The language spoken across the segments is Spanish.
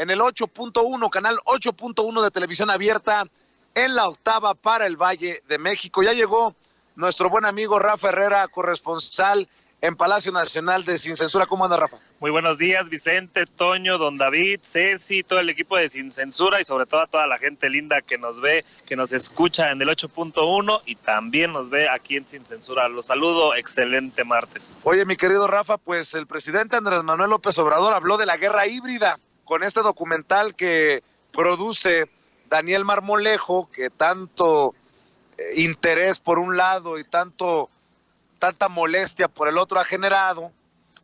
en el 8.1, canal 8.1 de televisión abierta, en la octava para el Valle de México. Ya llegó nuestro buen amigo Rafa Herrera, corresponsal en Palacio Nacional de Sin Censura. ¿Cómo anda, Rafa? Muy buenos días, Vicente, Toño, don David, Ceci, todo el equipo de Sin Censura y sobre todo a toda la gente linda que nos ve, que nos escucha en el 8.1 y también nos ve aquí en Sin Censura. Los saludo, excelente martes. Oye, mi querido Rafa, pues el presidente Andrés Manuel López Obrador habló de la guerra híbrida con este documental que produce Daniel Marmolejo, que tanto interés por un lado y tanta molestia por el otro ha generado.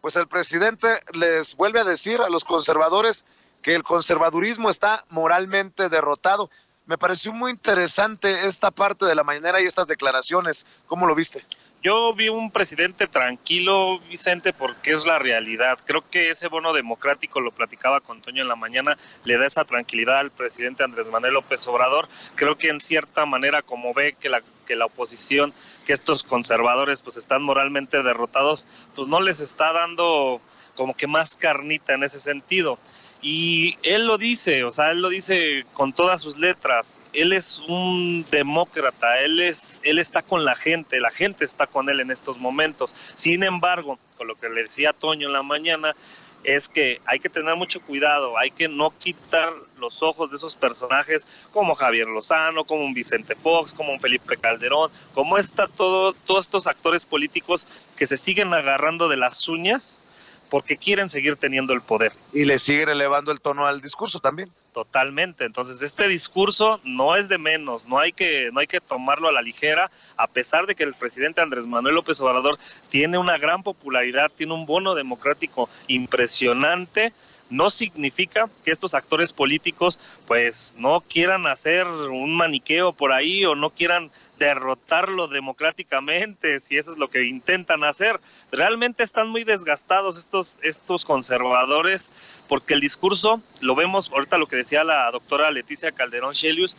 Pues el presidente les vuelve a decir a los conservadores que el conservadurismo está moralmente derrotado. Me pareció muy interesante esta parte de la mañanera y estas declaraciones. ¿Cómo lo viste? Yo vi un presidente tranquilo, Vicente, porque es la realidad. Creo que ese bono democrático, lo platicaba con Toño en la mañana, le da esa tranquilidad al presidente Andrés Manuel López Obrador. Creo que en cierta manera, como ve que la oposición, que estos conservadores pues están moralmente derrotados, pues no les está dando como que más carnita en ese sentido. Y él lo dice, o sea, él lo dice con todas sus letras. Él es un demócrata, él está con la gente está con él en estos momentos. Sin embargo, con lo que le decía Toño en la mañana, es que hay que tener mucho cuidado, hay que no quitar los ojos de esos personajes como Javier Lozano, como un Vicente Fox, como un Felipe Calderón, como todos estos actores políticos que se siguen agarrando de las uñas porque quieren seguir teniendo el poder. Y le siguen elevando el tono al discurso también. Totalmente, entonces este discurso no es de menos, no hay que tomarlo a la ligera, a pesar de que el presidente Andrés Manuel López Obrador tiene una gran popularidad, tiene un bono democrático impresionante. No significa que estos actores políticos pues no quieran hacer un maniqueo por ahí o no quieran derrotarlo democráticamente, si eso es lo que intentan hacer. Realmente están muy desgastados estos conservadores, porque el discurso, lo vemos ahorita lo que decía la doctora Leticia Calderón Shelius,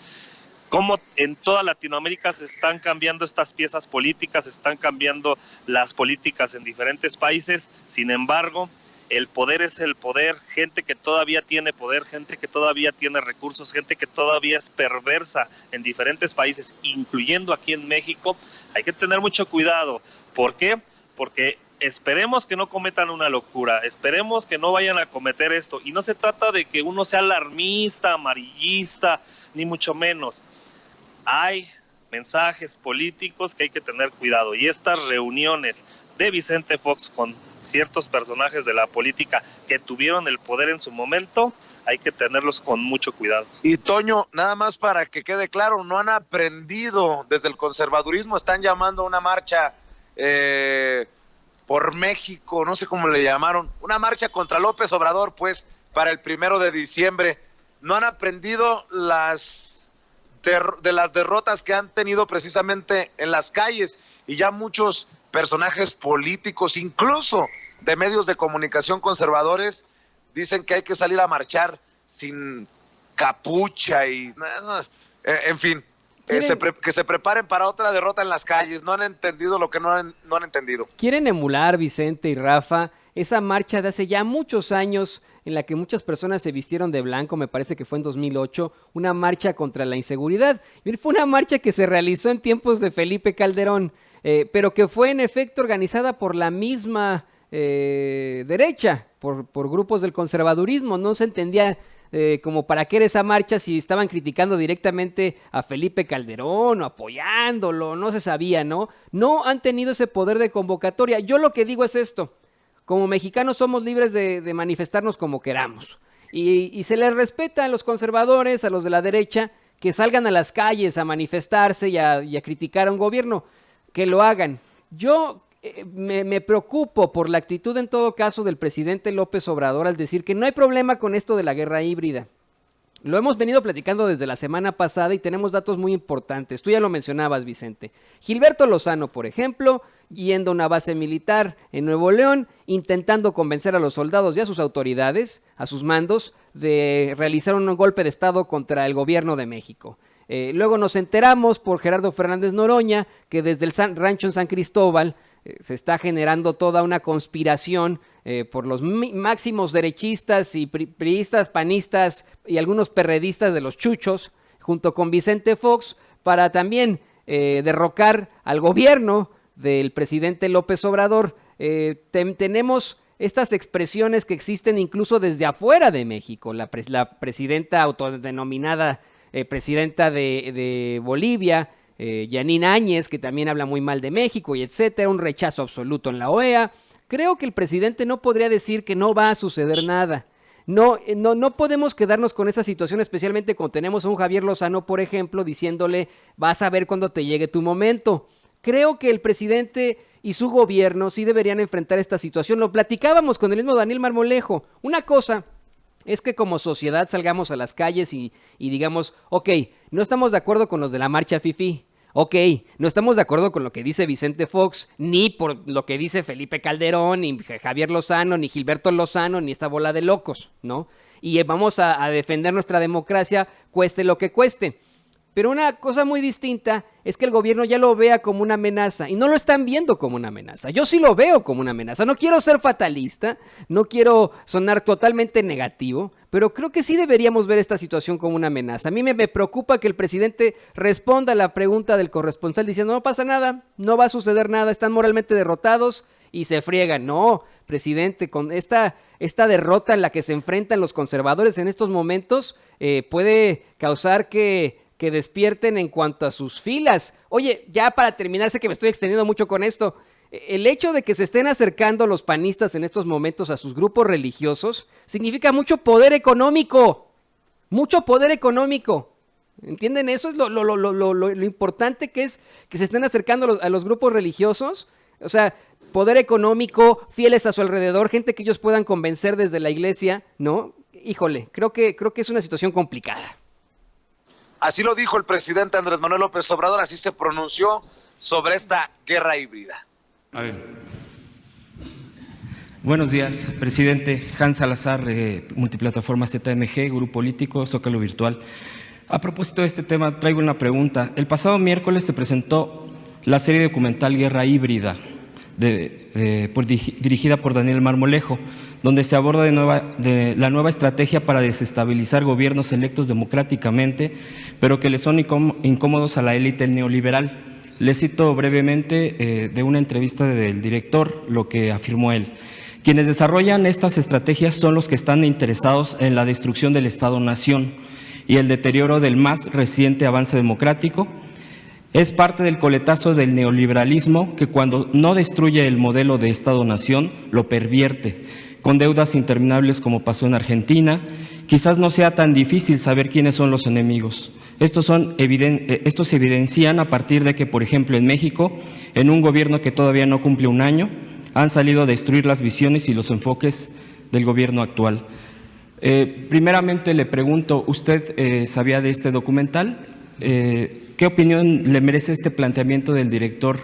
cómo en toda Latinoamérica se están cambiando estas piezas políticas, se están cambiando las políticas en diferentes países. Sin embargo, el poder es el poder, gente que todavía tiene poder, gente que todavía tiene recursos, gente que todavía es perversa en diferentes países, incluyendo aquí en México. Hay que tener mucho cuidado. ¿Por qué? Porque esperemos que no cometan una locura, esperemos que no vayan a cometer esto. Y no se trata de que uno sea alarmista, amarillista, ni mucho menos. Hay mensajes políticos que hay que tener cuidado. Y estas reuniones de Vicente Fox con ciertos personajes de la política que tuvieron el poder en su momento, hay que tenerlos con mucho cuidado. Y Toño, nada más para que quede claro, no han aprendido desde el conservadurismo, están llamando a una marcha por México, no sé cómo le llamaron, una marcha contra López Obrador, pues, para el 1 de diciembre. No han aprendido de las derrotas que han tenido precisamente en las calles, y ya muchos personajes políticos, incluso de medios de comunicación conservadores, dicen que hay que salir a marchar sin capucha y en fin, que se preparen para otra derrota en las calles. No han entendido lo que no han entendido. Quieren emular, Vicente y Rafa, esa marcha de hace ya muchos años en la que muchas personas se vistieron de blanco, me parece que fue en 2008, una marcha contra la inseguridad. Y fue una marcha que se realizó en tiempos de Felipe Calderón, pero que fue en efecto organizada por la misma derecha, por grupos del conservadurismo. No se entendía como para qué era esa marcha, si estaban criticando directamente a Felipe Calderón o apoyándolo, no se sabía, ¿no? No han tenido ese poder de convocatoria. Yo lo que digo es esto: como mexicanos somos libres de manifestarnos como queramos, y se les respeta a los conservadores, a los de la derecha, que salgan a las calles a manifestarse y a criticar a un gobierno, que lo hagan. Yo me preocupo por la actitud en todo caso del presidente López Obrador al decir que no hay problema con esto de la guerra híbrida. Lo hemos venido platicando desde la semana pasada y tenemos datos muy importantes. Tú ya lo mencionabas, Vicente. Gilberto Lozano, por ejemplo, yendo a una base militar en Nuevo León, intentando convencer a los soldados y a sus autoridades, a sus mandos, de realizar un golpe de estado contra el gobierno de México. Luego nos enteramos por Gerardo Fernández Noroña que desde el rancho en San Cristóbal se está generando toda una conspiración por los máximos derechistas y priistas, panistas y algunos perredistas de los chuchos, junto con Vicente Fox, para también derrocar al gobierno del presidente López Obrador. Tenemos estas expresiones que existen incluso desde afuera de México. La presidenta autodenominada presidenta de Bolivia, Yanine Áñez, que también habla muy mal de México y etcétera, un rechazo absoluto en la OEA. Creo que el presidente no podría decir que no va a suceder nada. No podemos quedarnos con esa situación, especialmente cuando tenemos a un Javier Lozano, por ejemplo, diciéndole, vas a ver cuando te llegue tu momento. Creo que el presidente y su gobierno sí deberían enfrentar esta situación. Lo platicábamos con el mismo Daniel Marmolejo. Una cosa es que como sociedad salgamos a las calles y digamos, ok, no estamos de acuerdo con los de la marcha fifí. Ok, no estamos de acuerdo con lo que dice Vicente Fox, ni por lo que dice Felipe Calderón, ni Javier Lozano, ni Gilberto Lozano, ni esta bola de locos, ¿no? Y vamos a defender nuestra democracia, cueste lo que cueste. Pero una cosa muy distinta es que el gobierno ya lo vea como una amenaza, y no lo están viendo como una amenaza. Yo sí lo veo como una amenaza. No quiero ser fatalista, no quiero sonar totalmente negativo, pero creo que sí deberíamos ver esta situación como una amenaza. A mí me preocupa que el presidente responda a la pregunta del corresponsal diciendo, no pasa nada, no va a suceder nada, están moralmente derrotados y se friegan. No, presidente, con esta derrota en la que se enfrentan los conservadores en estos momentos, puede causar que despierten en cuanto a sus filas. Oye, ya para terminar, sé que me estoy extendiendo mucho con esto, el hecho de que se estén acercando los panistas en estos momentos a sus grupos religiosos significa mucho poder económico, ¿entienden eso? Es lo importante que es que se estén acercando a los grupos religiosos, o sea, poder económico, fieles a su alrededor, gente que ellos puedan convencer desde la iglesia, ¿no? Híjole, creo que es una situación complicada. Así lo dijo el presidente Andrés Manuel López Obrador, así se pronunció sobre esta guerra híbrida. A ver. Buenos días, presidente. Hans Salazar, Multiplataforma ZMG, Grupo Político, Zócalo Virtual. A propósito de este tema, traigo una pregunta. El pasado miércoles se presentó la serie documental Guerra Híbrida, dirigida por Daniel Marmolejo, donde se aborda de la nueva estrategia para desestabilizar gobiernos electos democráticamente, pero que le son incómodos a la élite neoliberal. Le cito brevemente de una entrevista del director lo que afirmó él. Quienes desarrollan estas estrategias son los que están interesados en la destrucción del Estado-Nación y el deterioro del más reciente avance democrático. Es parte del coletazo del neoliberalismo que cuando no destruye el modelo de Estado-Nación, lo pervierte, con deudas interminables como pasó en Argentina. Quizás no sea tan difícil saber quiénes son los enemigos. Estos se evidencian a partir de que, por ejemplo, en México, en un gobierno que todavía no cumple un año, han salido a destruir las visiones y los enfoques del gobierno actual. Primeramente le pregunto, ¿usted sabía de este documental? ¿Qué opinión le merece este planteamiento del director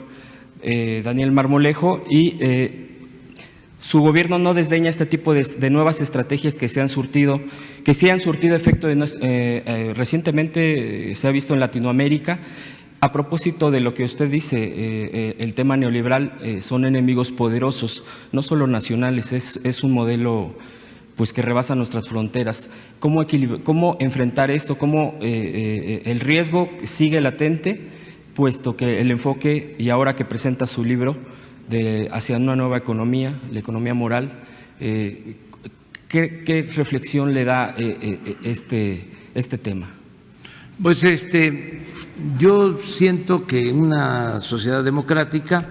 Daniel Marmolejo? Y su gobierno no desdeña este tipo de nuevas estrategias que sí han surtido efecto. Recientemente se ha visto en Latinoamérica. A propósito de lo que usted dice, el tema neoliberal son enemigos poderosos, no solo nacionales, es un modelo pues que rebasa nuestras fronteras. ¿Cómo enfrentar esto? ¿Cómo el riesgo sigue latente, puesto que el enfoque, y ahora que presenta su libro, hacia una nueva economía, la economía moral, ¿qué reflexión le da este tema? Pues yo siento que en una sociedad democrática,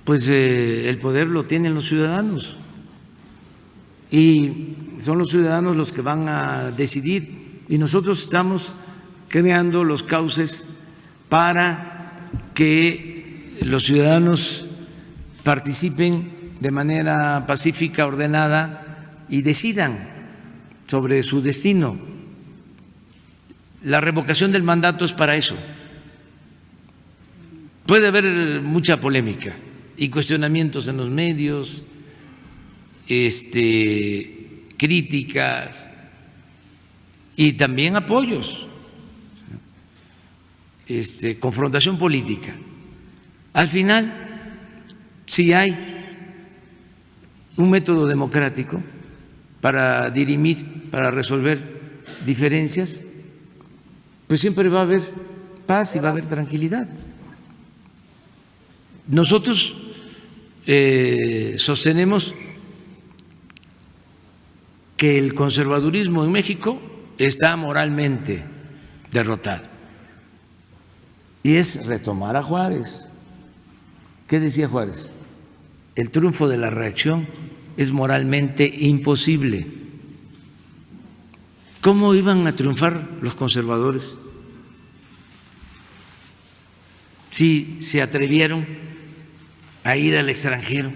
pues el poder lo tienen los ciudadanos y son los ciudadanos los que van a decidir, y nosotros estamos creando los cauces para que los ciudadanos participen de manera pacífica, ordenada y decidan sobre su destino. La revocación del mandato es para eso. Puede haber mucha polémica y cuestionamientos en los medios, críticas y también apoyos, confrontación política. Al final si hay un método democrático para dirimir, para resolver diferencias, pues siempre va a haber paz y va a haber tranquilidad. Nosotros sostenemos que el conservadurismo en México está moralmente derrotado. Y es retomar a Juárez. ¿Qué decía Juárez? El triunfo de la reacción es moralmente imposible. ¿Cómo iban a triunfar los conservadores si se atrevieron a ir al extranjero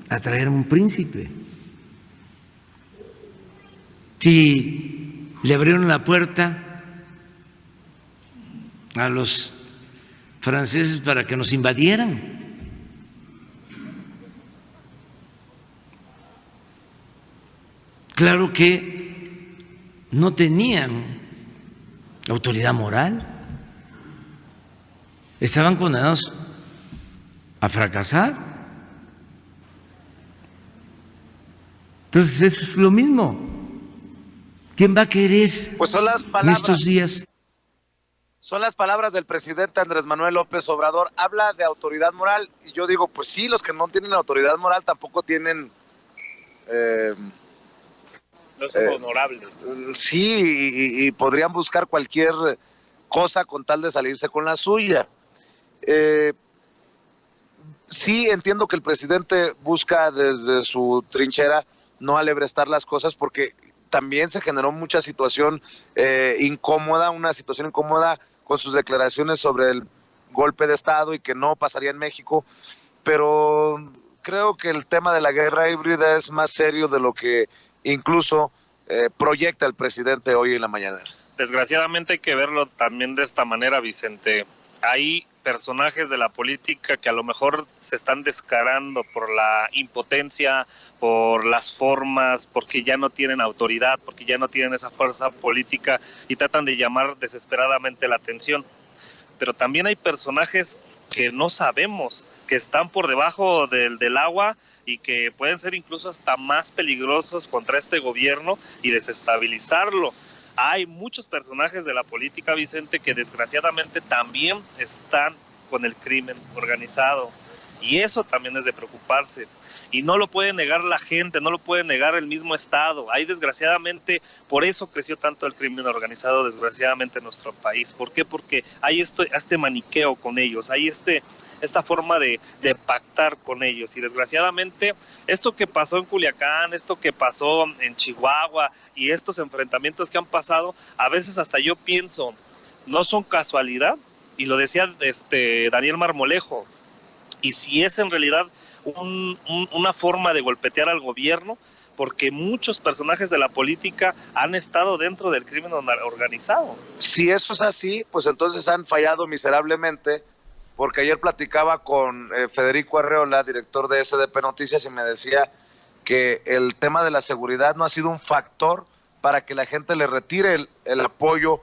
a traer un príncipe? Si le abrieron la puerta a los franceses para que nos invadieran. Claro que no tenían autoridad moral, estaban condenados a fracasar. Entonces eso es lo mismo. ¿Quién va a querer Pues son las en palabras. estos días? Son las palabras del presidente Andrés Manuel López Obrador. Habla de autoridad moral y yo digo, pues sí, los que no tienen autoridad moral tampoco tienen... No son honorables. Sí, y podrían buscar cualquier cosa con tal de salirse con la suya. Sí, entiendo que el presidente busca desde su trinchera no alebrestar las cosas porque también se generó mucha situación incómoda, una situación incómoda con sus declaraciones sobre el golpe de Estado y que no pasaría en México, pero creo que el tema de la guerra híbrida es más serio de lo que incluso proyecta el presidente hoy en la mañanera. Desgraciadamente hay que verlo también de esta manera, Vicente. Hay personajes de la política que a lo mejor se están descarando por la impotencia, por las formas, porque ya no tienen autoridad, porque ya no tienen esa fuerza política y tratan de llamar desesperadamente la atención. Pero también hay personajes que no sabemos, que están por debajo del agua y que pueden ser incluso hasta más peligrosos contra este gobierno y desestabilizarlo. Hay muchos personajes de la política, Vicente, que desgraciadamente también están con el crimen organizado. Y eso también es de preocuparse. Y no lo puede negar la gente, no lo puede negar el mismo Estado. Hay desgraciadamente, por eso creció tanto el crimen organizado, desgraciadamente en nuestro país. ¿Por qué? Porque hay este maniqueo con ellos, hay esta forma de pactar con ellos. Y desgraciadamente, esto que pasó en Culiacán, esto que pasó en Chihuahua y estos enfrentamientos que han pasado, a veces hasta yo pienso, no son casualidad. Y lo decía Daniel Marmolejo. Y si es en realidad una forma de golpetear al gobierno, porque muchos personajes de la política han estado dentro del crimen organizado. Si eso es así, pues entonces han fallado miserablemente, porque ayer platicaba con Federico Arreola, director de SDP Noticias, y me decía que el tema de la seguridad no ha sido un factor para que la gente le retire el apoyo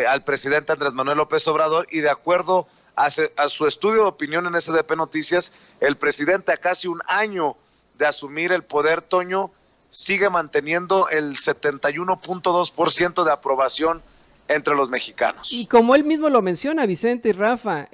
al presidente Andrés Manuel López Obrador, y de acuerdo a su estudio de opinión en SDP Noticias, el presidente a casi un año de asumir el poder, Toño, sigue manteniendo el 71.2% de aprobación entre los mexicanos. Y como él mismo lo menciona, Vicente y Rafa,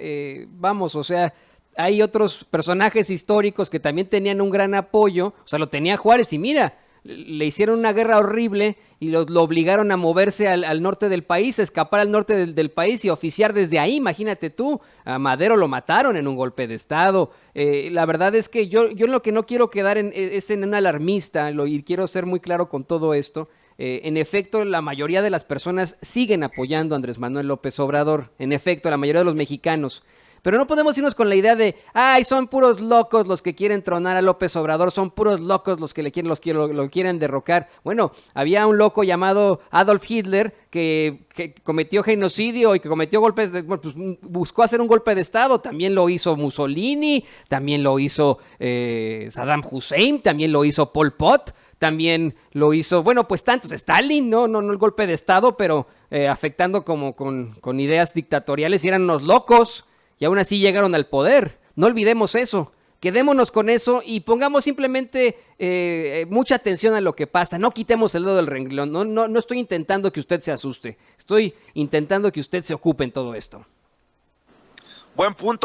vamos, o sea, hay otros personajes históricos que también tenían un gran apoyo, o sea, lo tenía Juárez y mira, le hicieron una guerra horrible y lo obligaron a moverse al norte del país, a escapar al norte del país y oficiar desde ahí. Imagínate tú, a Madero lo mataron en un golpe de Estado. La verdad es que yo lo que no quiero quedar es en un alarmista, y quiero ser muy claro con todo esto. En efecto, la mayoría de las personas siguen apoyando a Andrés Manuel López Obrador. En efecto, la mayoría de los mexicanos. Pero no podemos irnos con la idea de, ay, son puros locos los que quieren tronar a López Obrador, son puros locos los que lo quieren derrocar. Bueno, había un loco llamado Adolf Hitler que cometió genocidio y que cometió golpes pues buscó hacer un golpe de Estado. También lo hizo Mussolini, también lo hizo Saddam Hussein, también lo hizo Pol Pot, también lo hizo, bueno, pues tantos, Stalin, no el golpe de Estado, pero afectando como con ideas dictatoriales, y eran unos locos. Y aún así llegaron al poder. No olvidemos eso. Quedémonos con eso y pongamos simplemente mucha atención a lo que pasa. No quitemos el dedo del renglón. No estoy intentando que usted se asuste. Estoy intentando que usted se ocupe en todo esto. Buen punto.